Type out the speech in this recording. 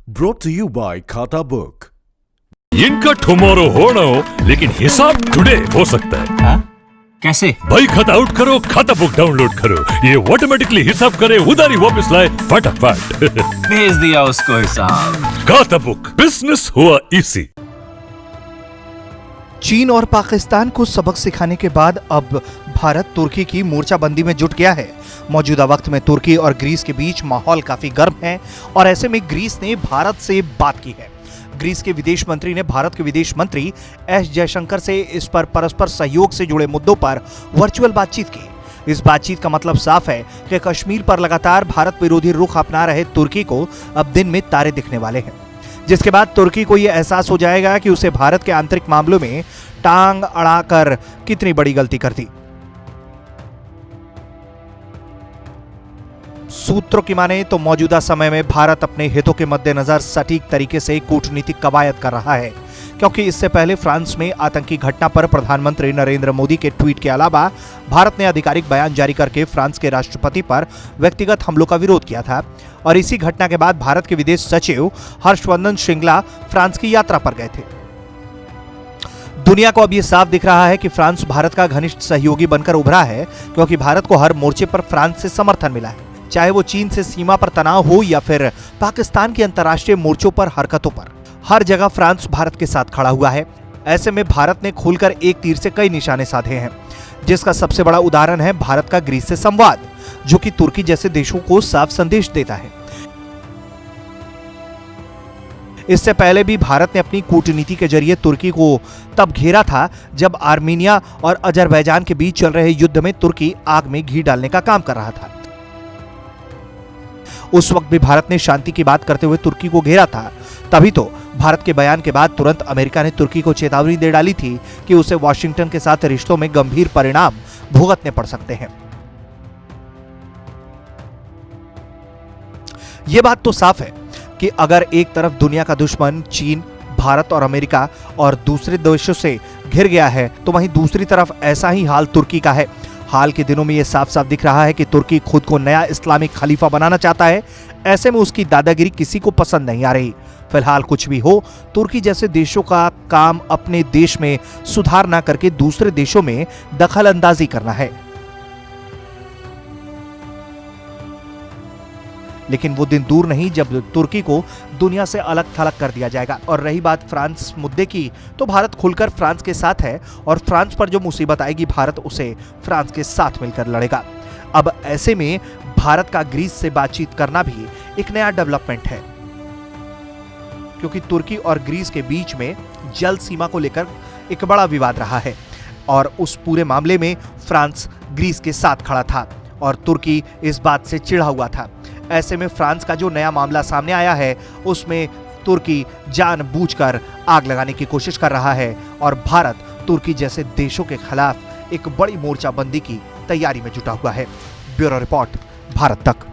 Brought to you by खाता book. इनका tomorrow होना हो लेकिन हिसाब टुडे हो सकता है। हाँ? कैसे? भाई खाता आउट करो, खाता बुक डाउनलोड करो, ये ऑटोमेटिकली हिसाब करे, उधारी वापस लाए फटाफट। भेज दिया उसको हिसाब। खाता बुक, बिजनेस हुआ इजी। चीन और पाकिस्तान को सबक सिखाने के बाद अब भारत तुर्की की मोर्चाबंदी में जुट गया है। मौजूदा वक्त में तुर्की और ग्रीस के बीच माहौल काफी गर्म है और ऐसे में ग्रीस ने भारत से बात की है। ग्रीस के विदेश मंत्री ने भारत के विदेश मंत्री एस जयशंकर से इस पर परस्पर सहयोग से जुड़े मुद्दों पर वर्चुअल बातचीत की। इस बातचीत का मतलब साफ है कि कश्मीर पर लगातार भारत विरोधी रुख अपना रहे तुर्की को अब दिन में तारे दिखने वाले हैं, जिसके बाद तुर्की को यह एहसास हो जाएगा कि उसे भारत के आंतरिक मामलों में टांग अड़ाकर कितनी बड़ी गलती कर दी। सूत्रों की माने तो मौजूदा समय में भारत अपने हितों के मद्देनजर सटीक तरीके से कूटनीतिक कवायद कर रहा है, क्योंकि इससे पहले फ्रांस में आतंकी घटना पर प्रधानमंत्री नरेंद्र मोदी के ट्वीट के अलावा भारत ने आधिकारिक बयान जारी करके फ्रांस के राष्ट्रपति पर व्यक्तिगत हमलों का विरोध किया था और इसी घटना के बाद भारत के विदेश सचिव हर्षवर्धन श्रृंगला फ्रांस की यात्रा पर गए थे। दुनिया को अब यह साफ दिख रहा है कि फ्रांस भारत का घनिष्ठ सहयोगी बनकर उभरा है, क्योंकि भारत को हर मोर्चे पर फ्रांस से समर्थन मिला है, चाहे वो चीन से सीमा पर तनाव हो या फिर पाकिस्तान की अंतर्राष्ट्रीय मोर्चों पर हरकतों पर। हर जगह फ्रांस भारत के साथ खड़ा हुआ है। ऐसे में भारत ने खुलकर एक तीर से कई निशाने साधे हैं, जिसका सबसे बड़ा उदाहरण है भारत का ग्रीस से संवाद, जो कि तुर्की जैसे देशों को साफ संदेश देता है। इससे पहले भी भारत ने अपनी कूटनीति के जरिए तुर्की को तब घेरा था जब आर्मीनिया और अजरबैजान के बीच चल रहे युद्ध में तुर्की आग में घी डालने का काम कर रहा था। उस वक्त भी भारत ने शांति की बात करते हुए तुर्की को घेरा था। तभी तो भारत के बयान के बाद तुरंत अमेरिका ने तुर्की को चेतावनी दे डाली थी कि उसे वॉशिंगटन के साथ रिश्तों में गंभीर परिणाम भुगतने पड़ सकते हैं। यह बात तो साफ है कि अगर एक तरफ दुनिया का दुश्मन चीन, भारत और अमेरिका और दूसरे देशों से घिर गया है, तो वहीं दूसरी तरफ ऐसा ही हाल तुर्की का है। हाल के दिनों में यह साफ साफ दिख रहा है कि तुर्की खुद को नया इस्लामिक खलीफा बनाना चाहता है। ऐसे में उसकी दादागिरी किसी को पसंद नहीं आ रही। फिलहाल कुछ भी हो, तुर्की जैसे देशों का काम अपने देश में सुधार ना करके दूसरे देशों में दखल अंदाजी करना है। लेकिन वो दिन दूर नहीं जब तुर्की को दुनिया से अलग थलग कर दिया जाएगा। और रही बात फ्रांस मुद्दे की, तो भारत खुलकर फ्रांस के साथ है और फ्रांस पर जो मुसीबत आएगी भारत उसे फ्रांस के साथ मिलकर लड़ेगा। अब ऐसे में भारत का ग्रीस से बातचीत करना भी एक नया डेवलपमेंट है, क्योंकि तुर्की और ग्रीस के बीच में जल सीमा को लेकर एक बड़ा विवाद रहा है और उस पूरे मामले में फ्रांस ग्रीस के साथ खड़ा था और तुर्की इस बात से चिढ़ा हुआ था। ऐसे में फ्रांस का जो नया मामला सामने आया है उसमें तुर्की जानबूझकर आग लगाने की कोशिश कर रहा है और भारत तुर्की जैसे देशों के खिलाफ एक बड़ी मोर्चाबंदी की तैयारी में जुटा हुआ है। ब्यूरो रिपोर्ट, भारत तक।